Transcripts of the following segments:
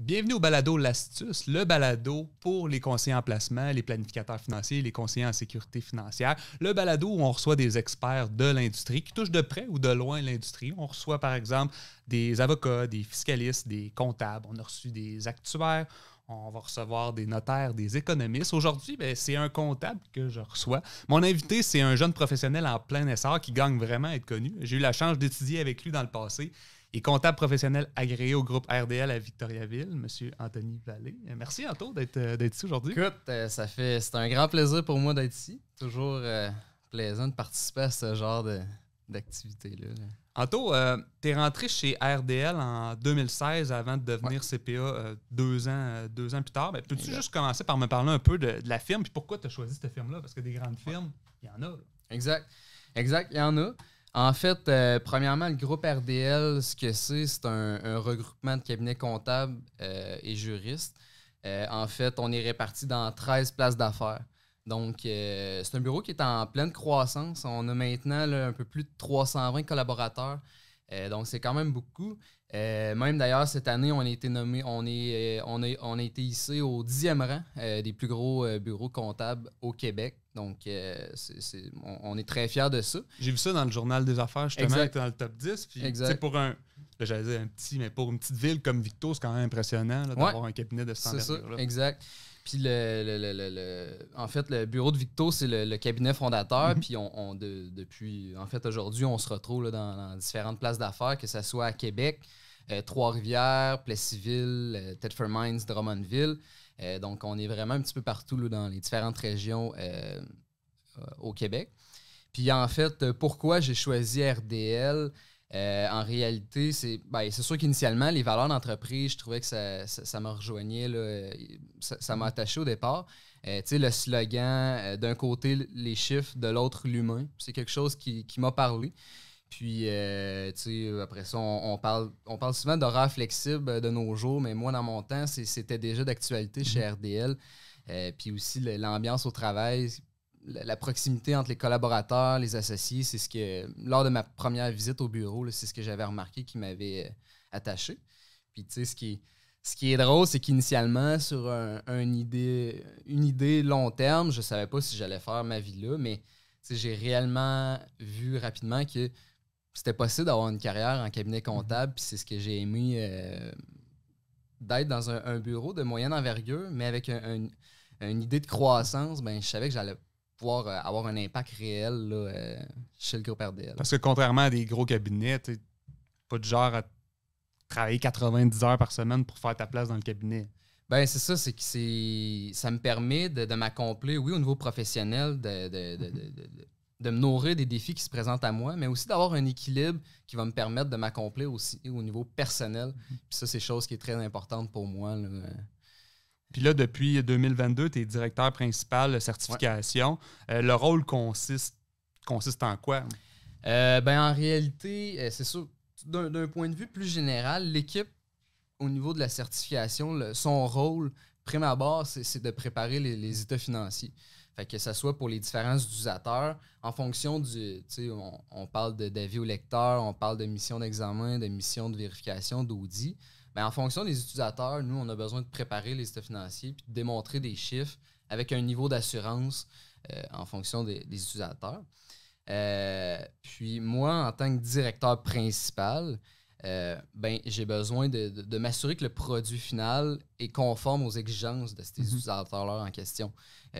Bienvenue au balado L'Astuce, le balado pour les conseillers en placement, les planificateurs financiers, les conseillers en sécurité financière. Le balado où on reçoit des experts de l'industrie qui touchent de près ou de loin l'industrie. On reçoit par exemple des avocats, des fiscalistes, des comptables. On a reçu des actuaires. On va recevoir des notaires, des économistes. Aujourd'hui, c'est un comptable que je reçois. Mon invité, c'est un jeune professionnel en plein essor qui gagne vraiment à être connu. J'ai eu la chance d'étudier avec lui dans le passé. Il est comptable professionnel agréé au groupe RDL à Victoriaville, M. Anthony Vallée. Merci, Anto, d'être ici aujourd'hui. Écoute, c'est un grand plaisir pour moi d'être ici. Toujours plaisant de participer à ce genre d'activité-là. Anto, tu es rentré chez RDL en 2016 avant de devenir CPA 2 ans plus tard. Peux-tu juste commencer par me parler un peu de la firme et pourquoi tu as choisi cette firme-là? Parce que des grandes firmes, il y en a. Là. Exact, il y en a. En fait, premièrement, le groupe RDL, ce que c'est un regroupement de cabinets comptables et juristes. En fait, on est répartis dans 13 places d'affaires. Donc, c'est un bureau qui est en pleine croissance. On a maintenant là, un peu plus de 320 collaborateurs. Donc, c'est quand même beaucoup. Même d'ailleurs, cette année, on a été nommé, on a été hissé au 10e rang des plus gros bureaux comptables au Québec. Donc, on est très fiers de ça. J'ai vu ça dans le journal des affaires, justement, que tu es dans le top 10. Puis, pour j'allais dire un petit, mais pour une petite ville comme Victo, c'est quand même impressionnant là, d'avoir un cabinet de cette envergure-là. C'est ça, exact. Puis, en fait, le bureau de Victo, c'est le cabinet fondateur. Puis, depuis, en fait, aujourd'hui, on se retrouve là, dans différentes places d'affaires, que ce soit à Québec, Trois-Rivières, Plessisville, Thetford Mines, Drummondville. Donc, on est vraiment un petit peu partout là, dans les différentes régions au Québec. Puis, en fait, pourquoi j'ai choisi RDL? En réalité, c'est sûr qu'initialement, les valeurs d'entreprise, je trouvais que ça me rejoignait. Là, ça m'a attaché au départ. Tu sais, le slogan, d'un côté, les chiffres, de l'autre, l'humain. C'est quelque chose qui m'a parlé. Puis, tu sais, après ça, on parle souvent d'horaires flexibles de nos jours, mais moi, dans mon temps, c'était déjà d'actualité chez RDL. Puis aussi, l'ambiance au travail, la proximité entre les collaborateurs, les associés, c'est ce que, lors de ma première visite au bureau, là, c'est ce que j'avais remarqué qui m'avait attaché. Puis, tu sais, ce qui est drôle, c'est qu'initialement, sur une idée long terme, je savais pas si j'allais faire ma vie là, mais j'ai réellement vu rapidement que c'était possible d'avoir une carrière en cabinet comptable, puis c'est ce que j'ai aimé d'être dans un bureau de moyenne envergure, mais avec une idée de croissance, je savais que j'allais pouvoir avoir un impact réel là, chez le groupe RDL. Parce que contrairement à des gros cabinets, tu n'es pas du genre à travailler 90 heures par semaine pour faire ta place dans le cabinet. Ben c'est ça, c'est que ça me permet de m'accomplir, oui, au niveau professionnel, de me nourrir des défis qui se présentent à moi, mais aussi d'avoir un équilibre qui va me permettre de m'accomplir aussi au niveau personnel. Puis ça, c'est chose qui est très importante pour moi. Là. Puis là, depuis 2022, tu es directeur principal de certification. Ouais. Le rôle consiste en quoi? En réalité, c'est sûr, d'un point de vue plus général, l'équipe, au niveau de la certification, son rôle, prime abord, c'est de préparer les états financiers. Fait que ça soit pour les différents utilisateurs, en fonction du... Tu sais, on parle d'avis au lecteur, on parle de mission d'examen, de mission de vérification, d'audit. En fonction des utilisateurs, nous, on a besoin de préparer les états financiers puis de démontrer des chiffres avec un niveau d'assurance en fonction des utilisateurs. Puis moi, en tant que directeur principal, j'ai besoin de m'assurer que le produit final est conforme aux exigences de ces utilisateurs-là en question.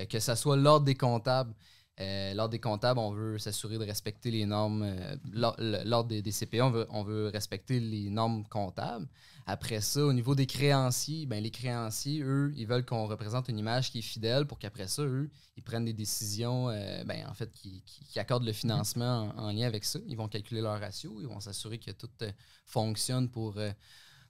Que ce soit l'ordre des comptables. L'ordre des comptables, on veut s'assurer de respecter les normes. L'ordre des CPA, on veut respecter les normes comptables. Après ça, au niveau des créanciers, les créanciers, eux, ils veulent qu'on représente une image qui est fidèle pour qu'après ça, eux, ils prennent des décisions en fait, qui accordent le financement en lien avec ça. Ils vont calculer leur ratio, ils vont s'assurer que tout fonctionne pour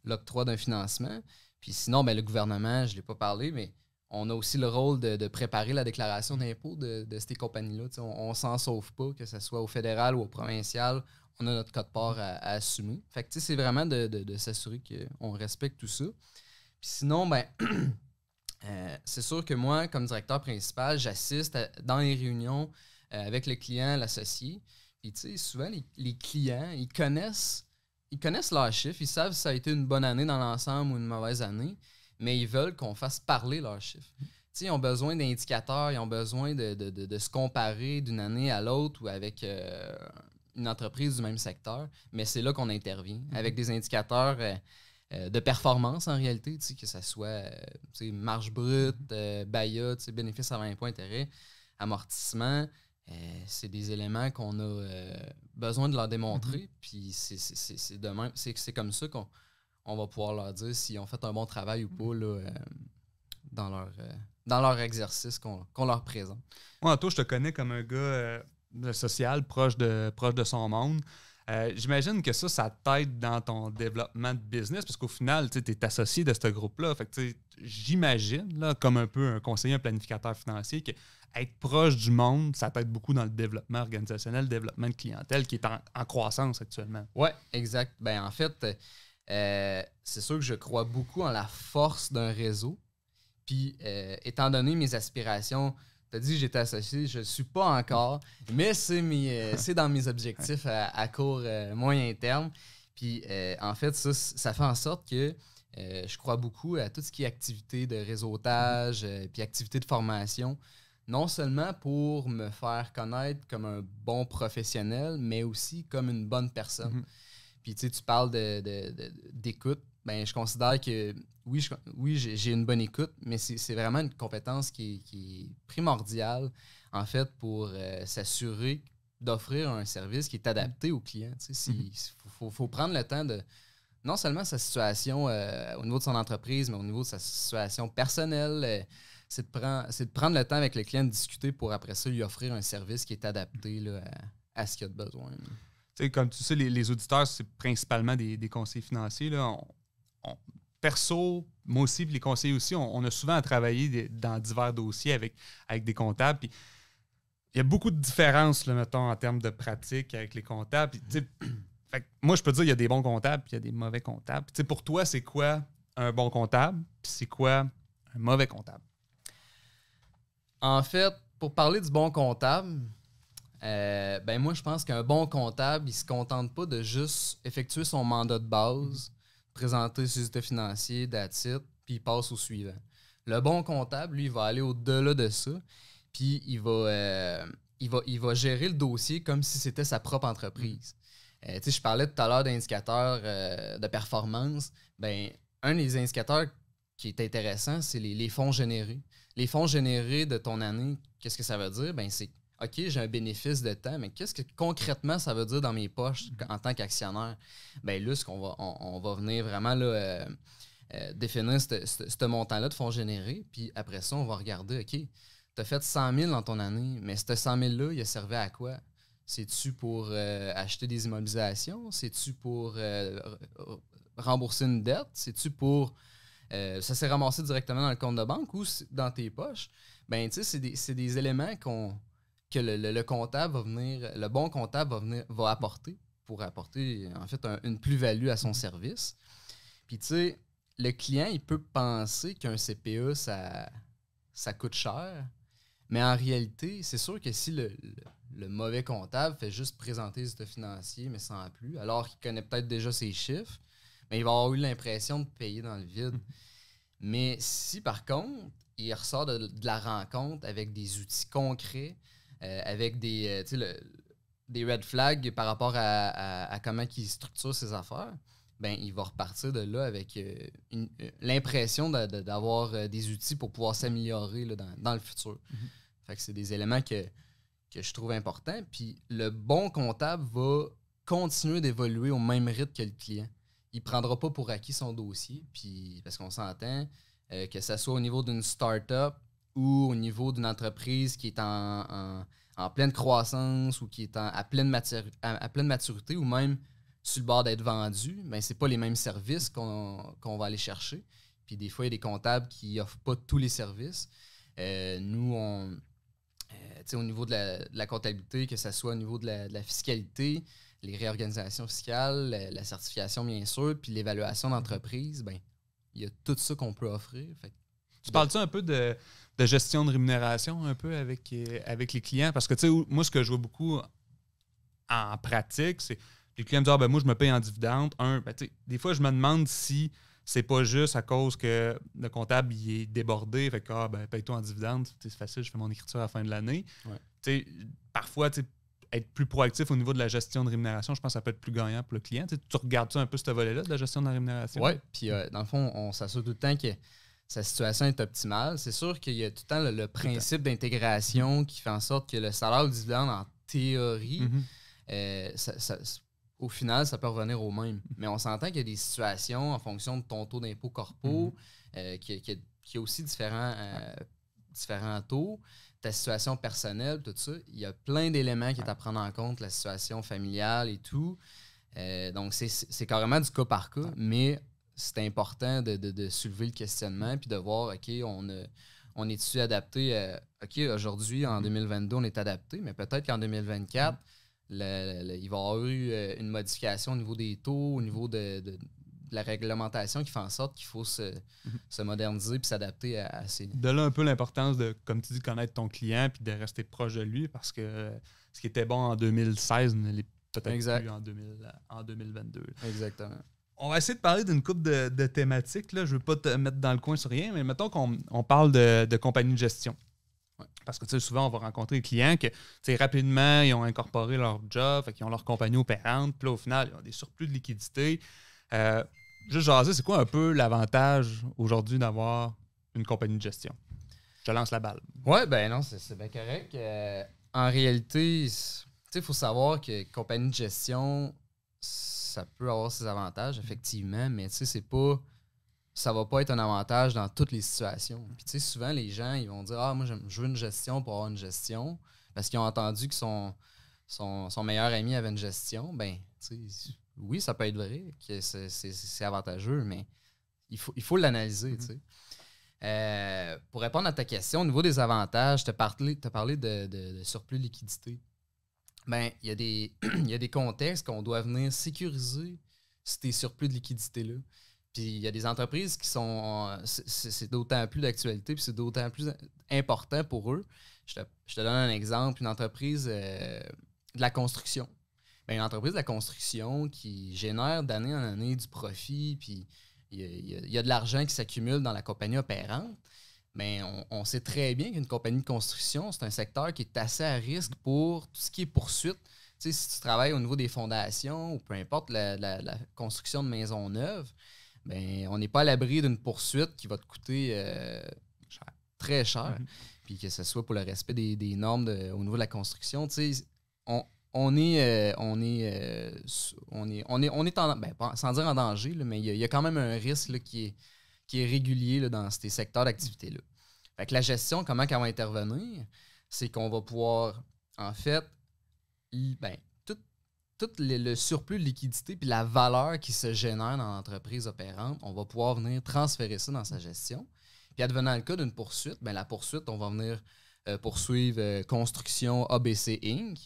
l'octroi d'un financement. Puis sinon, le gouvernement, je ne l'ai pas parlé, mais on a aussi le rôle de préparer la déclaration d'impôt de ces compagnies-là. On ne s'en sauve pas, que ce soit au fédéral ou au provincial. On a notre quote-part à assumer. Fait que c'est vraiment de s'assurer qu'on respecte tout ça. Puis sinon, c'est sûr que moi, comme directeur principal, j'assiste dans les réunions avec le client, l'associé. Puis souvent, les clients, ils connaissent ils connaissent leurs chiffres, ils savent si ça a été une bonne année dans l'ensemble ou une mauvaise année, mais ils veulent qu'on fasse parler leurs chiffres. Ils ont besoin d'indicateurs, ils ont besoin de se comparer d'une année à l'autre ou avec une entreprise du même secteur, mais c'est là qu'on intervient, avec des indicateurs de performance en réalité, que ce soit marge brute, BAYA, bénéfice à 20 points d'intérêt, amortissement. C'est des éléments qu'on a besoin de leur démontrer, puis c'est comme ça qu'on va pouvoir leur dire s'ils ont fait un bon travail ou pas là, dans leur exercice qu'on leur présente. Moi, toi, je te connais comme un gars social, proche de son monde. J'imagine que ça t'aide dans ton développement de business, parce qu'au final, tu es associé de ce groupe-là. Fait que, j'imagine, là, comme un peu un conseiller, un planificateur financier, que être proche du monde, ça t'aide beaucoup dans le développement organisationnel, le développement de clientèle qui est en croissance actuellement. Oui, exact. En fait, c'est sûr que je crois beaucoup en la force d'un réseau. Puis, étant donné mes aspirations, tu as dit que j'étais associé, je ne suis pas encore, mais c'est dans mes objectifs à court, moyen terme. Puis, en fait, ça fait en sorte que je crois beaucoup à tout ce qui est activité de réseautage, puis activité de formation. Non seulement pour me faire connaître comme un bon professionnel, mais aussi comme une bonne personne. Puis tu parles d'écoute. Je considère que oui, j'ai une bonne écoute, mais c'est vraiment une compétence qui est primordiale, en fait, pour s'assurer d'offrir un service qui est adapté au client. Il faut prendre le temps de, non seulement sa situation au niveau de son entreprise, mais au niveau de sa situation personnelle, c'est de prendre le temps avec le client de discuter pour après ça lui offrir un service qui est adapté là, à ce qu'il a de besoin. Comme tu sais, les auditeurs, c'est principalement des conseillers financiers. Là. Perso, moi aussi, puis les conseillers aussi, on a souvent à travailler dans divers dossiers avec des comptables. Puis il y a beaucoup de différences, là, mettons, en termes de pratique avec les comptables. Puis, fait que moi, je peux te dire, il y a des bons comptables puis il y a des mauvais comptables. Puis, pour toi, c'est quoi un bon comptable? Puis c'est quoi un mauvais comptable? En fait, pour parler du bon comptable, moi, je pense qu'un bon comptable, il ne se contente pas de juste effectuer son mandat de base, présenter ses états financiers, that's it, puis il passe au suivant. Le bon comptable, lui, il va aller au-delà de ça, puis il va gérer le dossier comme si c'était sa propre entreprise. Je parlais tout à l'heure d'indicateurs de performance. Un des indicateurs qui est intéressant, c'est les fonds générés. Les fonds générés de ton année, qu'est-ce que ça veut dire? C'est OK, j'ai un bénéfice de temps, mais qu'est-ce que concrètement ça veut dire dans mes poches en tant qu'actionnaire? Là, ce qu'on va venir vraiment là, définir ce montant-là de fonds générés, puis après ça, on va regarder, OK, tu as fait 100 000 dans ton année, mais ce 100 000-là, il a servi à quoi? C'est-tu pour acheter des immobilisations? C'est-tu pour rembourser une dette? C'est-tu pour... ça s'est ramassé directement dans le compte de banque ou dans tes poches? C'est des éléments que le comptable va venir, le bon comptable va apporter pour apporter en fait une plus-value à son service. Puis tu sais, le client, il peut penser qu'un CPA, ça coûte cher, mais en réalité, c'est sûr que si le mauvais comptable fait juste présenter les états financiers, mais sans plus, alors qu'il connaît peut-être déjà ses chiffres, mais il va avoir eu l'impression de payer dans le vide. Mais si, par contre, il ressort de la rencontre avec des outils concrets, avec des red flags par rapport à comment il structure ses affaires, il va repartir de là avec l'impression d'avoir des outils pour pouvoir s'améliorer là, dans le futur. Fait que c'est des éléments que je trouve importants. Puis le bon comptable va continuer d'évoluer au même rythme que le client. Il ne prendra pas pour acquis son dossier, puis parce qu'on s'entend que ce soit au niveau d'une start-up ou au niveau d'une entreprise qui est en pleine croissance ou qui est à pleine maturité ou même sur le bord d'être vendue, ce n'est pas les mêmes services qu'on va aller chercher. Puis des fois, il y a des comptables qui n'offrent pas tous les services. Nous, au niveau de la comptabilité, que ce soit au niveau de la fiscalité, les réorganisations fiscales, la certification, bien sûr, puis l'évaluation d'entreprise, il y a tout ça qu'on peut offrir. Tu parles-tu un peu de gestion de rémunération un peu avec les clients? Parce que, tu sais, moi, ce que je vois beaucoup en pratique, c'est Les clients me disent, moi, je me paye en dividende. Des fois, je me demande si c'est pas juste à cause que le comptable il est débordé. Fait que, paye-toi en dividende. C'est facile, je fais mon écriture à la fin de l'année. Ouais. Parfois, être plus proactif au niveau de la gestion de rémunération, je pense que ça peut être plus gagnant pour le client. Tu regardes ça un peu, ce volet-là de la gestion de la rémunération? Oui, puis dans le fond, on s'assure tout le temps que sa situation est optimale. C'est sûr qu'il y a tout le temps le principe d'intégration qui fait en sorte que le salaire ou dividende, en théorie, au final, ça peut revenir au même. Mais on s'entend qu'il y a des situations en fonction de ton taux d'impôt corpo, qu'il y a aussi différents taux, ta situation personnelle, tout ça. Il y a plein d'éléments qui est à prendre en compte, la situation familiale et tout. Donc, c'est carrément du cas par cas, mais c'est important de soulever le questionnement puis de voir, OK, on est-tu adapté? OK, aujourd'hui, en 2022, on est adapté, mais peut-être qu'en 2024, il va y avoir eu une modification au niveau des taux, au niveau de la réglementation qui fait en sorte qu'il faut se moderniser puis s'adapter à ces... De là un peu l'importance de, comme tu dis, connaître ton client puis de rester proche de lui parce que ce qui était bon en 2016 ne l'est peut-être plus en 2022. Exactement. On va essayer de parler d'une couple de thématiques. Là. Je ne veux pas te mettre dans le coin sur rien, mais mettons qu'on parle de compagnie de gestion. Ouais. Parce que souvent, on va rencontrer des clients que rapidement, ils ont incorporé leur job, ils ont leur compagnie opérante, puis là, au final, ils ont des surplus de liquidité. Juste jaser, c'est quoi un peu l'avantage aujourd'hui d'avoir une compagnie de gestion? Je te lance la balle. Oui, ben non, c'est bien correct. En réalité, il faut savoir que compagnie de gestion, ça peut avoir ses avantages, effectivement, mais c'est pas... Ça va pas être un avantage dans toutes les situations. Puis souvent, les gens, ils vont dire « Ah, moi, je veux une gestion pour avoir une gestion. » Parce qu'ils ont entendu que son meilleur ami avait une gestion. Ben, oui, ça peut être vrai, que c'est avantageux, mais il faut l'analyser, pour répondre à ta question, au niveau des avantages, tu as parlé de surplus de liquidité. Ben, il y a des contextes qu'on doit venir sécuriser ces surplus de liquidité-là. Puis il y a des entreprises qui sont... C'est d'autant plus d'actualité, puis c'est d'autant plus important pour eux. Je te donne un exemple, une entreprise de la construction. Bien, une entreprise de la construction qui génère d'année en année du profit, puis il y a de l'argent qui s'accumule dans la compagnie opérante. Bien, on sait très bien qu'une compagnie de construction, c'est un secteur qui est assez à risque pour tout ce qui est poursuite. Tu sais, si tu travailles au niveau des fondations ou peu importe la construction de maisons neuves, ben, on n'est pas à l'abri d'une poursuite qui va te coûter très cher. Puis que ce soit pour le respect des normes au niveau de la construction. Tu sais, on est sans dire en danger, là, mais il y a quand même un risque là, qui est régulier là, dans ces secteurs d'activité-là. Fait que la gestion, comment elle va intervenir, c'est qu'on va pouvoir, en fait, tout le surplus de liquidité puis la valeur qui se génère dans l'entreprise opérante, on va pouvoir venir transférer ça dans sa gestion. Puis advenant le cas d'une poursuite, bien, la poursuite, on va venir poursuivre Construction ABC Inc.,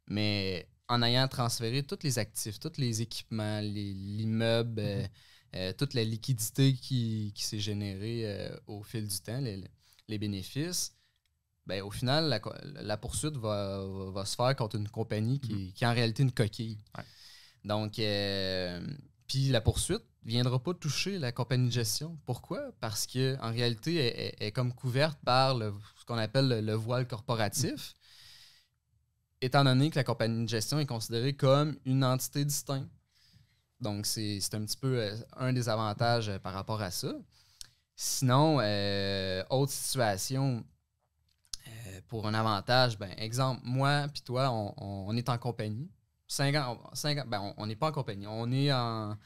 mais en ayant transféré tous les actifs, tous les équipements, l'immeuble, toute la liquidité qui s'est générée au fil du temps, les bénéfices, ben, au final, la poursuite va se faire contre une compagnie qui est en réalité une coquille. Ouais. Donc, puis la poursuite ne viendra pas toucher la compagnie de gestion. Pourquoi? Parce qu'en réalité, elle est comme couverte par ce qu'on appelle le voile corporatif, étant donné que la compagnie de gestion est considérée comme une entité distincte. Donc, c'est un petit peu un des avantages par rapport à ça. Sinon, autre situation... pour un avantage, ben, exemple, moi puis toi, on est en compagnie. 5 ans, on n'est pas en compagnie. On est en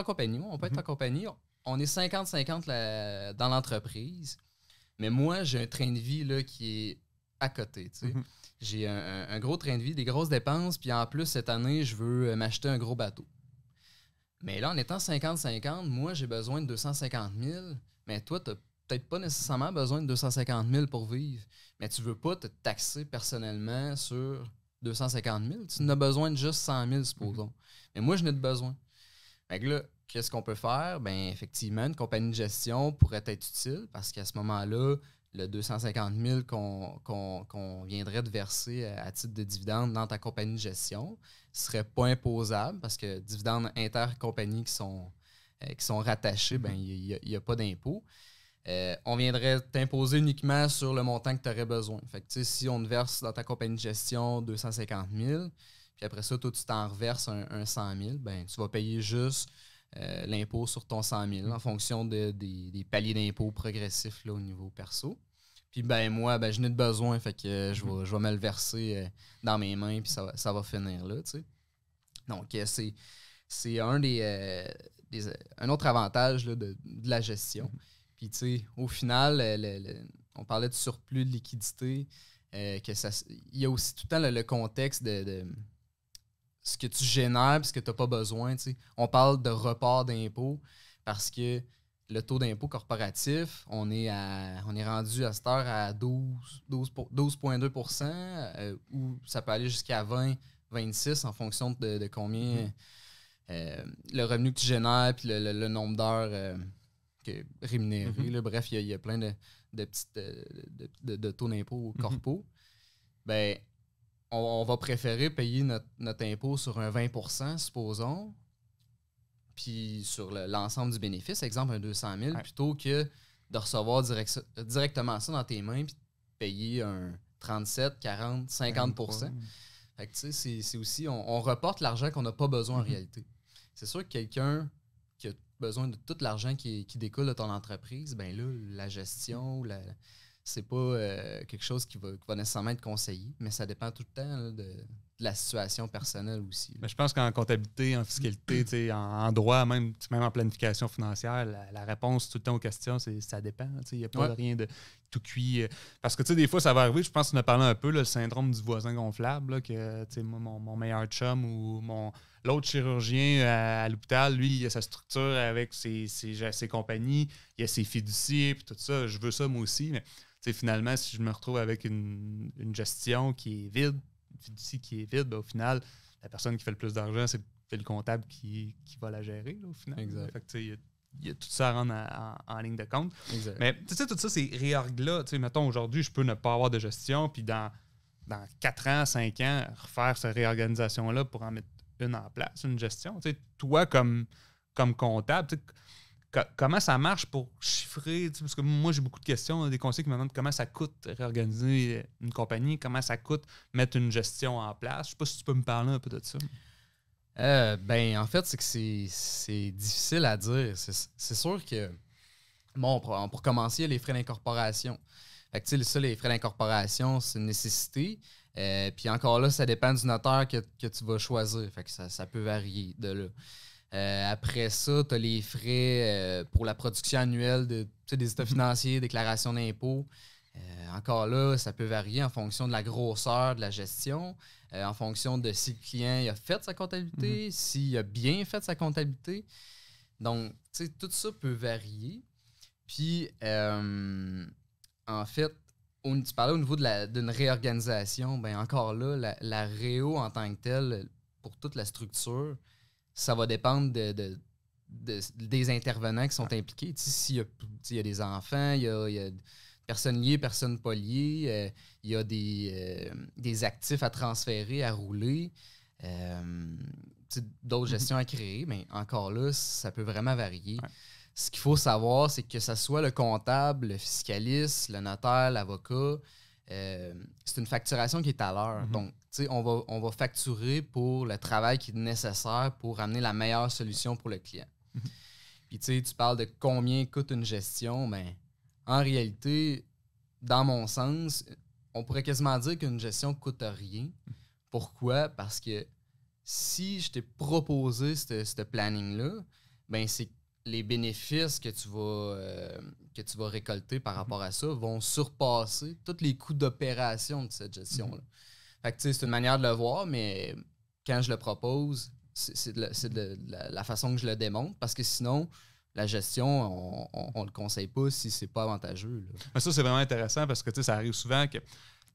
compagnie. On peut être en compagnie. On est 50-50 dans l'entreprise. Mais moi, j'ai un train de vie là, qui est à côté. Tu sais. J'ai un gros train de vie, des grosses dépenses. Puis en plus, cette année, je veux m'acheter un gros bateau. Mais là, en étant 50-50, moi, j'ai besoin de 250 000. Mais toi, tu peut-être pas nécessairement besoin de 250 000 pour vivre, mais tu veux pas te taxer personnellement sur 250 000. Tu en as besoin de juste 100 000, supposons. Mais moi, je n'ai de besoin. Fait que là, qu'est-ce qu'on peut faire? Bien, effectivement, une compagnie de gestion pourrait être utile parce qu'à ce moment-là, le 250 000 qu'on viendrait de verser à titre de dividende dans ta compagnie de gestion, serait pas imposable parce que dividendes intercompagnies qui sont rattachés, ben il n'y a pas d'impôt. On viendrait t'imposer uniquement sur le montant que tu aurais besoin. Fait que, si on te verse dans ta compagnie de gestion 250 000, puis après ça, toi, tu t'en reverses un 100 000, ben, tu vas payer juste l'impôt sur ton 100 000 en fonction des paliers d'impôt progressifs là, au niveau perso. Puis ben moi, ben, je n'ai de besoin, fait que je vais me le verser dans mes mains, puis ça va finir là, tu sais. Donc, c'est un autre avantage là, de la gestion. Puis, tu sais, au final, on parlait de surplus de liquidité, il y a aussi tout le temps le contexte de ce que tu génères et ce que tu n'as pas besoin. Tu sais. On parle de report d'impôt parce que le taux d'impôt corporatif, on est rendu à cette heure à 12,2 %, ou ça peut aller jusqu'à 20-26 en fonction de combien le revenu que tu génères puis le nombre d'heures rémunérées. Là. Bref, il y a plein de petites de taux d'impôt corpo. Ben, on va préférer payer notre impôt sur un 20 %, supposons, puis sur l'ensemble du bénéfice, exemple un 200 000, plutôt que de recevoir directement ça dans tes mains puis de payer un 37, 40, 50 %. Fait que tu sais, c'est aussi, on reporte l'argent qu'on n'a pas besoin en réalité. C'est sûr que quelqu'un qui a besoin de tout l'argent qui découle de ton entreprise, ben là, la gestion, c'est pas quelque chose qui va nécessairement être conseillé, mais ça dépend tout le temps là, de la situation personnelle aussi. Mais je pense qu'en comptabilité, en fiscalité, en droit, même en planification financière, la réponse tout le temps aux questions, c'est ça dépend. Il n'y a pas rien de tout cuit. Parce que des fois, ça va arriver, je pense qu'on a parlé un peu, là, le syndrome du voisin gonflable, là, que moi, mon meilleur chum ou l'autre chirurgien à l'hôpital, lui, il a sa structure avec ses compagnies, il a ses fiduciaires, puis tout ça. Je veux ça, moi aussi. Mais finalement, si je me retrouve avec une gestion qui est vide, une fiducie qui est vide, ben, au final, la personne qui fait le plus d'argent, c'est le comptable qui va la gérer, là, au final. Exact. Fait que, il y a tout ça à rendre en ligne de compte. Exact. Mais tout ça, ces réorgs-là, mettons, aujourd'hui, je peux ne pas avoir de gestion, puis dans 4 ans, 5 ans, refaire cette réorganisation-là pour en mettre une en place, une gestion. Toi, comme comptable, comment ça marche pour chiffrer? Parce que moi, j'ai beaucoup de questions, des conseils qui me demandent comment ça coûte réorganiser une compagnie, comment ça coûte mettre une gestion en place. Je ne sais pas si tu peux me parler un peu de ça. En fait, c'est que c'est difficile à dire. C'est sûr que, bon, pour commencer, il y a les frais d'incorporation. Fait que, ça, les frais d'incorporation, c'est une nécessité. Puis encore là, ça dépend du notaire que tu vas choisir. Fait que ça peut varier de là. Après ça, tu as les frais pour la production annuelle des états financiers, déclaration d'impôts. Encore là, ça peut varier en fonction de la grosseur de la gestion, en fonction de si le client il a fait sa comptabilité, s'il a bien fait sa comptabilité. Donc, tout ça peut varier. Puis, en fait, tu parlais au niveau d'une réorganisation, ben encore là, la réo en tant que telle, pour toute la structure, ça va dépendre des intervenants qui sont impliqués. S'il y a des enfants, il y a personnes liées, personnes pas liées, il y a des actifs à transférer, à rouler, d'autres gestions à créer, mais encore là, ça peut vraiment varier. Ouais. Ce qu'il faut savoir, c'est que ce soit le comptable, le fiscaliste, le notaire, l'avocat, c'est une facturation qui est à l'heure. Donc, on va facturer pour le travail qui est nécessaire pour amener la meilleure solution pour le client. Puis, tu parles de combien coûte une gestion. Ben, en réalité, dans mon sens, on pourrait quasiment dire qu'une gestion ne coûte rien. Pourquoi? Parce que si je t'ai proposé ce planning-là, ben c'est les bénéfices que tu vas récolter par rapport à ça vont surpasser tous les coûts d'opération de cette gestion-là. Fait que, c'est une manière de le voir, mais quand je le propose, c'est de la façon que je le démontre, parce que sinon, la gestion, on le conseille pas si c'est pas avantageux. Là. Mais ça, c'est vraiment intéressant parce que ça arrive souvent que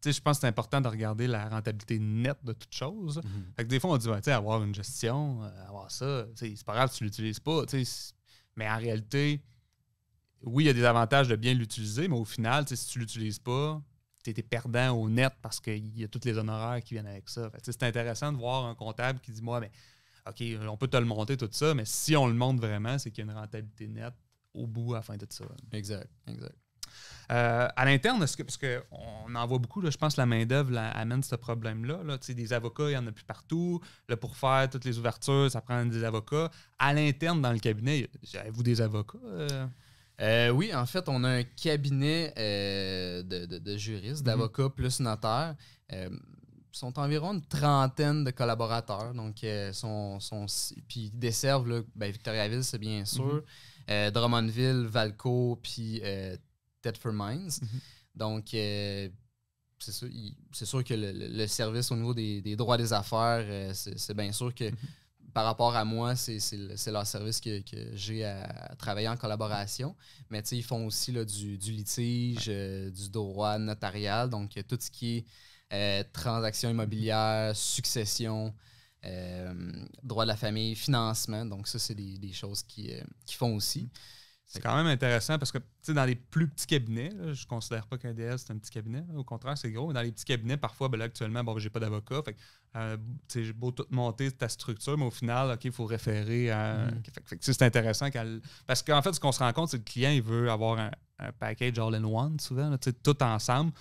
je pense que c'est important de regarder la rentabilité nette de toute chose. Fait que des fois, on dit avoir une gestion, avoir ça, c'est pas grave si tu l'utilises pas. Mais en réalité, oui, il y a des avantages de bien l'utiliser, mais au final, si tu l'utilises pas, es perdant au net parce qu'il y a tous les honoraires qui viennent avec ça. Fait que, c'est intéressant de voir un comptable qui dit, moi, mais OK, on peut te le monter, tout ça, mais si on le monte vraiment, c'est qu'il y a une rentabilité nette au bout à la fin de tout ça. Exact. À l'interne, parce qu'on en voit beaucoup, là, je pense que la main-d'œuvre amène ce problème-là. Là. Des avocats, il n'y en a plus partout. Là, pour faire toutes les ouvertures, ça prend des avocats. À l'interne, dans le cabinet, avez-vous des avocats? Oui, en fait, on a un cabinet de juristes, d'avocats plus notaires. Sont environ une trentaine de collaborateurs. Donc, puis ils desservent là, Victoriaville, c'est bien sûr. Drummondville, Valco, puis Thetford Mines. Donc, c'est sûr que le service au niveau des droits des affaires, c'est bien sûr que par rapport à moi, c'est leur service que j'ai à travailler en collaboration. Mais ils font aussi là, du litige, du droit notarial, donc tout ce qui est transactions immobilières, succession, droit de la famille, financement. Donc ça, c'est des choses qu'ils font aussi. C'est quand même intéressant parce que dans les plus petits cabinets, là, je ne considère pas qu'un DS c'est un petit cabinet. Là, au contraire, c'est gros. Mais dans les petits cabinets, parfois, là, actuellement, j'ai pas d'avocat. J'ai beau tout monter ta structure, mais au final, OK, il faut référer à. C'est intéressant parce qu'en fait, ce qu'on se rend compte, c'est que le client, il veut avoir un package all-in-one, souvent, là, tout ensemble.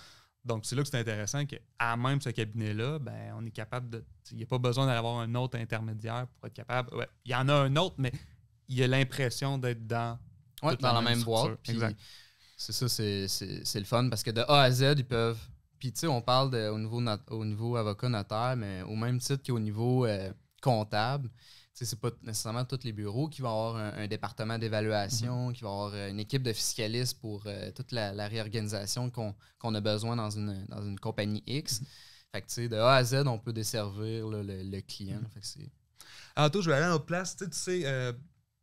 Donc, c'est là que c'est intéressant qu'à même ce cabinet-là, on est capable de. Il n'y a pas besoin d'avoir un autre intermédiaire pour être capable. Ouais, il y en a un autre, mais il a l'impression d'être dans la même boîte. Exact. C'est ça, c'est le fun parce que de A à Z, ils peuvent. Puis, tu sais, on parle au niveau avocat notaire, mais au même titre qu'au niveau comptable. Tu sais, c'est pas nécessairement tous les bureaux qui vont avoir un département d'évaluation, qui vont avoir une équipe de fiscalistes pour toute la réorganisation qu'on a besoin dans une compagnie X. Fait que, tu sais, de A à Z, on peut desservir là, le client. Fait que c'est. Alors, toi, je vais aller à notre place. Tu sais,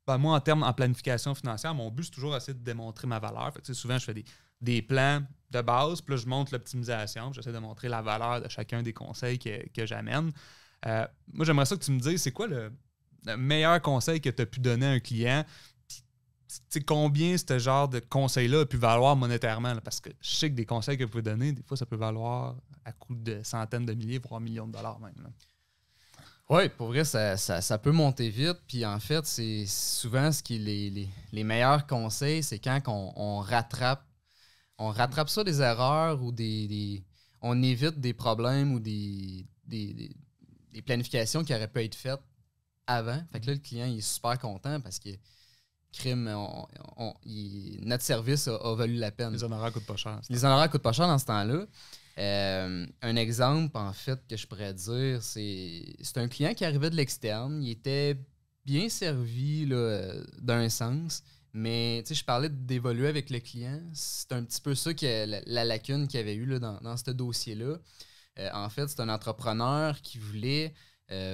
moi, en planification financière, mon but, c'est toujours essayer de démontrer ma valeur. Fait que, souvent, je fais des plans de base, puis là, je montre l'optimisation, puis j'essaie de montrer la valeur de chacun des conseils que j'amène. Moi, j'aimerais ça que tu me dises, c'est quoi le meilleur conseil que tu as pu donner à un client? Combien ce genre de conseil-là a pu valoir monétairement? Là? Parce que je sais que des conseils que vous pouvez donner, des fois, ça peut valoir à coût de centaines de milliers, voire millions de dollars même. Là. Oui, pour vrai, ça peut monter vite. Puis en fait, c'est souvent ce qui les meilleurs conseils, c'est quand on rattrape ça des erreurs ou on évite des problèmes ou des planifications qui auraient pu être faites avant. Fait que là, le client il est super content parce que notre service a valu la peine. Les honoraires coûtent pas cher. Les honoraires coûtent pas cher dans ce temps-là. Un exemple, en fait, que je pourrais dire, c'est un client qui arrivait de l'externe. Il était bien servi là, d'un sens, mais je parlais d'évoluer avec le client. C'est un petit peu ça la lacune qu'il y avait eu là, dans ce dossier-là. En fait, c'est un entrepreneur qui voulait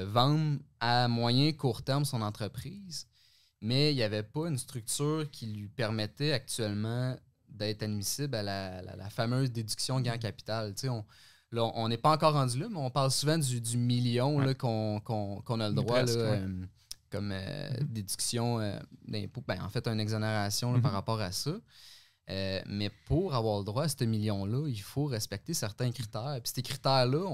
vendre à moyen court terme son entreprise, mais il n'y avait pas une structure qui lui permettait actuellement d'être admissible à la fameuse déduction gain capital. On n'est pas encore rendu là, mais on parle souvent du million là, qu'on a le droit presque, là, comme déduction d'impôt. En fait, une exonération là, par rapport à ça. Mais pour avoir le droit à ce million-là, il faut respecter certains critères. Puis ces critères-là,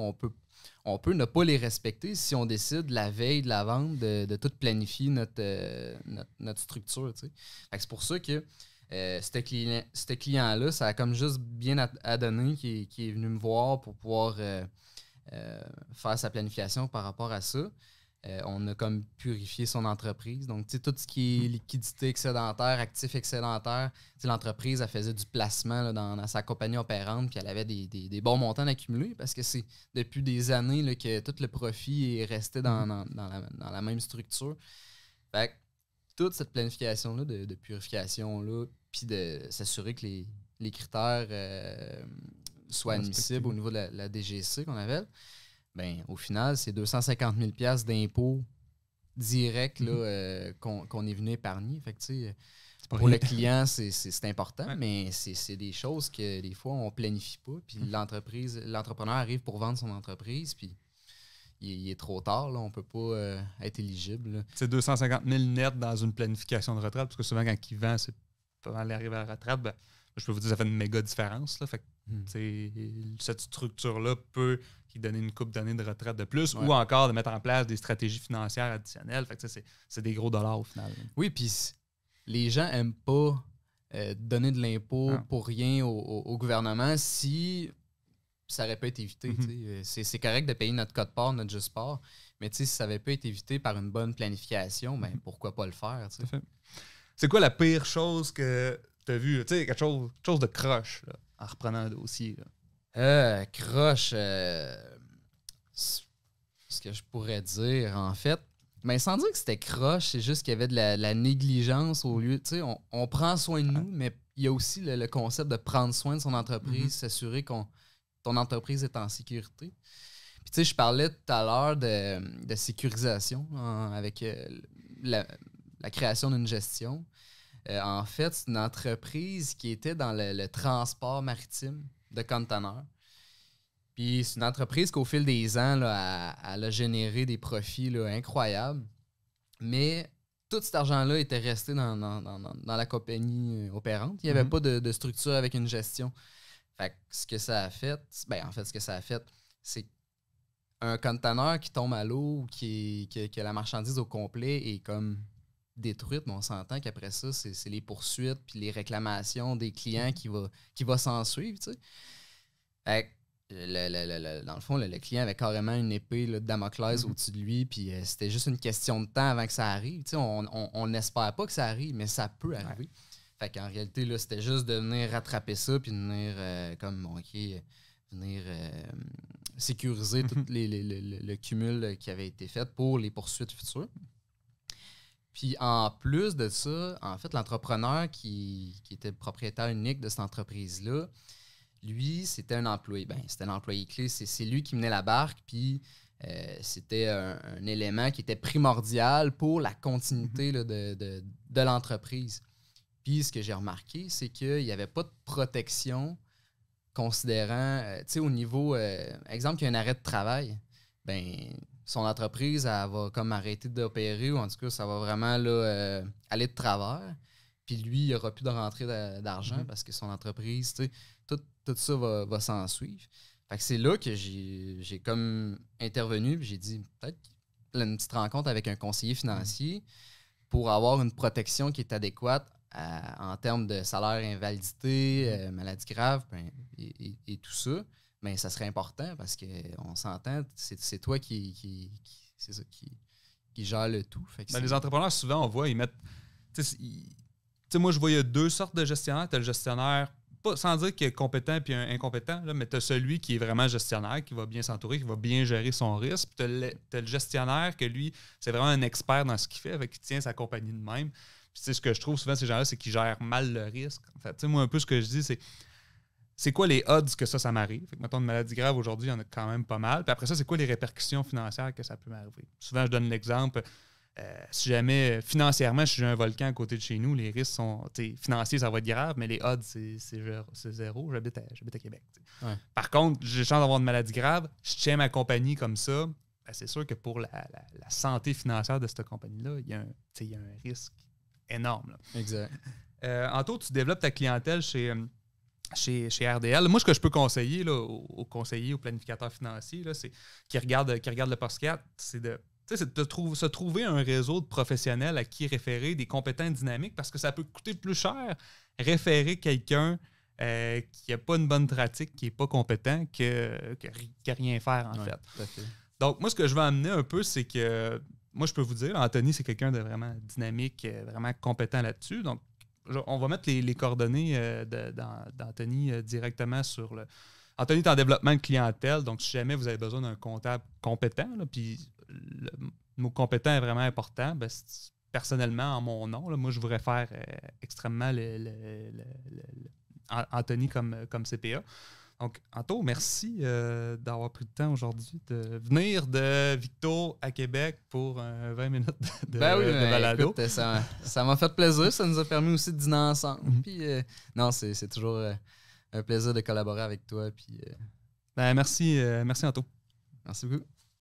on peut ne pas les respecter si on décide la veille de la vente de tout planifier notre structure. Fait que c'est pour ça que ce client-là, ça a comme juste bien à donner qui est venu me voir pour pouvoir faire sa planification par rapport à ça. On a comme purifié son entreprise. Donc, tu sais, tout ce qui est liquidité excédentaire, actifs excédentaires, l'entreprise, elle faisait du placement là, dans sa compagnie opérante, puis elle avait des bons montants accumulés parce que c'est depuis des années là, que tout le profit est resté dans la même structure. Fait que toute cette planification-là de purification-là, puis de s'assurer que les critères soient admissibles au niveau de la DGC qu'on avait, au final, c'est 250 000 $ d'impôts directs là, qu'on est venu épargner. Fait que, pour le client, c'est important, mais c'est des choses que des fois, on ne planifie pas. Puis l'entrepreneur arrive pour vendre son entreprise, puis il est trop tard. Là, on ne peut pas être éligible. C'est 250 000 net dans une planification de retraite, parce que souvent, quand il vend, c'est pas mal arrivé à la retraite. Je peux vous dire, ça fait une méga différence. Là. Fait que, cette structure-là peut qui donner une couple d'années de retraite de plus ou encore de mettre en place des stratégies financières additionnelles. Fait que c'est des gros dollars au final. Oui, puis les gens n'aiment pas donner de l'impôt pour rien au gouvernement si ça aurait pu être évité. C'est correct de payer notre code part, notre juste part, mais si ça avait pu être évité par une bonne planification, ben pourquoi pas le faire? C'est quoi la pire chose que tu as vue? Quelque chose de croche là, en reprenant un dossier. Croche, ce que je pourrais dire, en fait, mais sans dire que c'était croche, c'est juste qu'il y avait de la négligence au lieu. On prend soin de nous, mais il y a aussi le concept de prendre soin de son entreprise, s'assurer que ton entreprise est en sécurité. Puis je parlais tout à l'heure de sécurisation avec la création d'une gestion. En fait, c'est une entreprise qui était dans le transport maritime de conteneurs. Puis c'est une entreprise qu'au fil des ans, là, elle a généré des profits là, incroyables. Mais tout cet argent-là était resté dans la compagnie opérante. Il n'y avait pas de structure avec une gestion. Fait que ce que ça a fait, c'est un conteneur qui tombe à l'eau ou que la marchandise au complet est comme détruite, mais on s'entend qu'après ça, c'est les poursuites puis les réclamations des clients qui va s'en suivre. Tu sais. Fait que dans le fond, le client avait carrément une épée là, de Damoclès au-dessus de lui, puis c'était juste une question de temps avant que ça arrive. Tu sais, on n'espère pas que ça arrive, mais ça peut arriver. Fait qu'en réalité, là, c'était juste de venir rattraper ça, puis de venir venir sécuriser tout le cumul qui avait été fait pour les poursuites futures. Puis en plus de ça, en fait, l'entrepreneur qui était le propriétaire unique de cette entreprise-là, lui, c'était un employé. C'était l'employé clé. C'est lui qui menait la barque, puis c'était un élément qui était primordial pour la continuité là, de l'entreprise. Puis ce que j'ai remarqué, c'est qu'il n'y avait pas de protection considérant, tu sais, au niveau, exemple, qu'il y a un arrêt de travail, son entreprise, elle va comme arrêter d'opérer, ou en tout cas, ça va vraiment là, aller de travers. Puis lui, il n'aura plus de rentrée d'argent parce que son entreprise, tu sais, tout ça va s'en suivre. Fait que c'est là que j'ai comme intervenu, puis j'ai dit, peut-être une petite rencontre avec un conseiller financier pour avoir une protection qui est adéquate en termes de salaire invalidité, maladie grave et tout ça. Mais ça serait important parce qu'on s'entend, c'est toi qui gère le tout. Fait que les entrepreneurs, souvent, on voit, ils mettent... moi, je vois, il y a deux sortes de gestionnaires. Tu as le gestionnaire, pas, sans dire qu'il est compétent puis incompétent, là, mais tu as celui qui est vraiment gestionnaire, qui va bien s'entourer, qui va bien gérer son risque. Puis tu as le gestionnaire que lui, c'est vraiment un expert dans ce qu'il fait, qui tient sa compagnie de même. Puis ce que je trouve souvent, ces gens-là, c'est qu'ils gèrent mal le risque. En fait, moi, un peu ce que je dis, c'est quoi les odds que ça m'arrive? Fait que, mettons, une maladie grave, aujourd'hui, il y en a quand même pas mal. Puis après ça, c'est quoi les répercussions financières que ça peut m'arriver? Souvent, je donne l'exemple... si jamais, financièrement, je suis un volcan à côté de chez nous, les risques sont financiers, ça va être grave, mais les odds, c'est zéro. J'habite à Québec. Ouais. Par contre, j'ai chance d'avoir une maladie grave, je tiens ma compagnie comme ça, c'est sûr que pour la santé financière de cette compagnie-là, il y a un risque énorme. Là. Exact. Anto, tu développes ta clientèle chez RDL. Moi, ce que je peux conseiller là, aux conseillers, aux planificateurs financiers, là, qui regardent le podcast, c'est de se trouver un réseau de professionnels à qui référer, des compétents dynamiques, parce que ça peut coûter plus cher référer quelqu'un qui n'a pas une bonne pratique, qui n'est pas compétent, que rien faire, en fait. Tout à fait. Donc, moi, ce que je veux amener un peu, c'est que, moi, je peux vous dire, Anthony, c'est quelqu'un de vraiment dynamique, vraiment compétent là-dessus. Donc, on va mettre les coordonnées d'Anthony directement sur le... Anthony est en développement de clientèle, donc si jamais vous avez besoin d'un comptable compétent, là, puis le mot compétent est vraiment important, personnellement, en mon nom, là, moi, je vous réfère extrêmement Anthony comme CPA. Donc, Anto, merci d'avoir pris le temps aujourd'hui de venir de Victo à Québec pour 20 minutes de balado. Écoute, ça m'a fait plaisir. Ça nous a permis aussi de dîner ensemble. Puis, non, c'est toujours un plaisir de collaborer avec toi. Puis, merci Anto. Merci beaucoup.